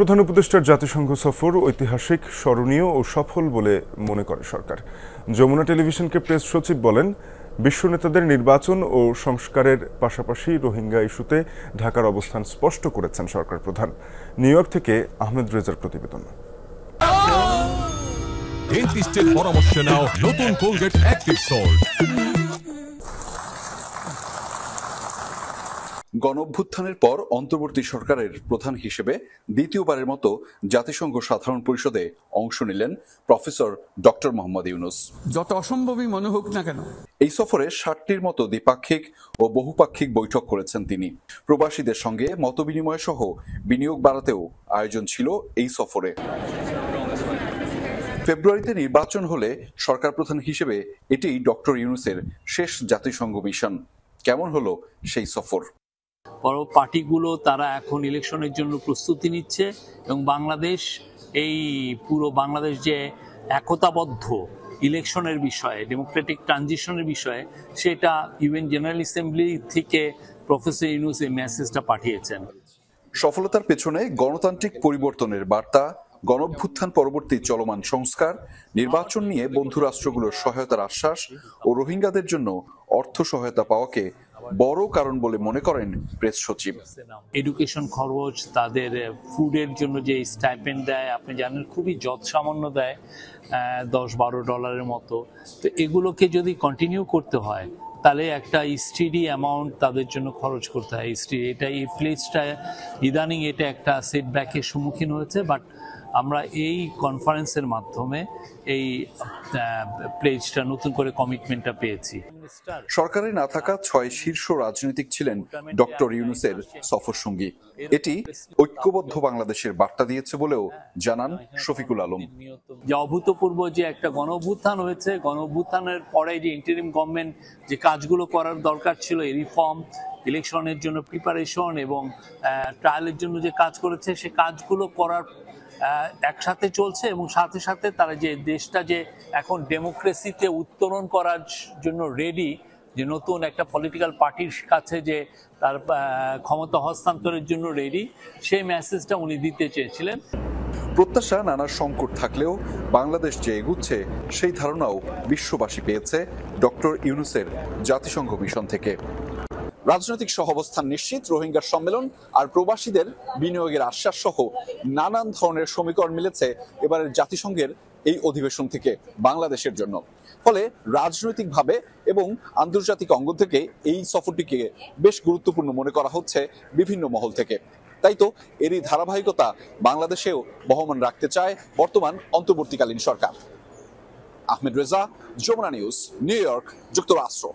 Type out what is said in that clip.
প্রধান উপদেষ্টার জাতিসংঘ সফর ঐতিহাসিক, স্মরণীয় ও সফল বলে মনে করে সরকার। যমুনা টেলিভিশনকে প্রেস সচিব বলেন, বিশ্ব নেতাদের নির্বাচন ও সংস্কারের পাশাপাশি রোহিঙ্গা ইস্যুতে ঢাকার অবস্থান স্পষ্ট করেছেন সরকার প্রধান। নিউ ইয়র্ক থেকে আহমেদ রেজার প্রতিবেদন। ডেন্টিস্টের পরামর্শ নাও নতুন কোলগেট অ্যাক্টিভ সল্ট। গণঅভ্যুত্থানের পর অন্তর্বর্তী সরকারের প্রধান হিসেবে দ্বিতীয়বারের মতো জাতিসংঘ সাধারণ পরিষদে অংশ নিলেন প্রফেসর ডক্টর মোহাম্মদ ইউনূস। যত অসম্ভবই মনে হোক না কেন, এই সফরে ৬০টির মতো দ্বিপাক্ষিক ও বহুপাক্ষিক বৈঠক করেছেন তিনি। প্রবাসীদের সঙ্গে মতবিনিময় সহ বিনিয়োগ বাড়াতেও আয়োজন ছিল এই সফরে। ফেব্রুয়ারিতে নির্বাচন হলে সরকার প্রধান হিসেবে এটিই ডক্টর ইউনূসের শেষ জাতিসংঘ মিশন। কেমন হলো সেই সফর? বড় পার্টিগুলো তারা এখন ইলেকশনের জন্য প্রস্তুতি নিচ্ছে এবং বাংলাদেশ, এই পুরো বাংলাদেশ যে একতাবদ্ধ ইলেকশনের বিষয়ে, ডেমোক্রেটিক ট্রানজিশনের বিষয়ে, সেটা ইউএন জেনারেল অ্যাসেম্বলি থেকে প্রফেসর ইউনূস এই মেসেজটা পাঠিয়েছেন। সফলতার পেছনে গণতান্ত্রিক পরিবর্তনের বার্তা, গণঅভ্যুত্থান পরবর্তী চলমান সংস্কার, নির্বাচন নিয়ে বন্ধু রাষ্ট্রগুলোর সহায়তার আশ্বাস ও রোহিঙ্গাদের জন্য অর্থ সহায়তা পাওয়াকে বড় কারণ বলে মনে করেন প্রেস সচিব। এডুকেশন খরচ, তাদের ফুডের জন্য যে স্টাইপেন্ড দেয়, আপনি জানেন খুবই যৎসামান্য দেয়, $10-12 মতো। তো এগুলোকে যদি কন্টিনিউ করতে হয় তাহলে একটা স্টিডি অ্যামাউন্ট তাদের জন্য খরচ করতে হয়। এটা এই প্লেসটা ইদানিং এটা একটা সেটব্যাকের সম্মুখীন হয়েছে, বাট আমরা এই কনফারেন্সের মাধ্যমে এই প্লেজটা, নতুন করে কমিটমেন্টটা পেয়েছি। সরকারে না থাকা 6 শীর্ষ রাজনীতিক ছিলেন ডক্টর ইউনূসের সফর সঙ্গী। এটি ঐক্যবদ্ধ বাংলাদেশের বার্তা দিয়েছে বলেও জানান শফিকুল আলম। যে অভূতপূর্ব যে একটা গণঅভ্যুত্থান হয়েছে, গণঅভ্যুত্থানের পরে যে ইন্টারিম গভর্নমেন্ট যে কাজগুলো করার দরকার ছিল, এই রিফর্ম, ইলেকশনের জন্য প্রিপারেশন এবং ট্রায়ালের জন্য যে কাজ করেছে, সে কাজগুলো করার একসাথে চলছে এবং সাথে সাথে তারা যে দেশটা যে এখন ডেমোক্রেসিতে উত্তরণ করার জন্য রেডি, যে নতুন একটা পলিটিক্যাল পার্টির কাছে যে তার ক্ষমতা হস্তান্তরের জন্য রেডি, সেই মেসেজটা উনি দিতে চেয়েছিলেন। প্রত্যাশা নানা সংকট থাকলেও বাংলাদেশ যে এগুচ্ছে সেই ধারণাও বিশ্ববাসী পেয়েছে ডক্টর ইউনূসের জাতিসংঘ মিশন থেকে। রাজনৈতিক সহাবস্থান নিশ্চিত, রোহিঙ্গার সম্মেলন আর প্রবাসীদের বিনিয়োগের আশ্বাস সহ নানান ধরনের সমীকরণ মিলেছে এবারের জাতিসংঘের এই অধিবেশন থেকে বাংলাদেশের জন্য। ফলে রাজনৈতিকভাবে এবং আন্তর্জাতিক অঙ্গন থেকে এই সফরটিকে বেশ গুরুত্বপূর্ণ মনে করা হচ্ছে বিভিন্ন মহল থেকে। তাই তো এরই ধারাবাহিকতা বাংলাদেশেও বহমান রাখতে চায় বর্তমান অন্তর্বর্তীকালীন সরকার। Ahmed Reza, Jamuna News, New York, যুক্তরাষ্ট্র।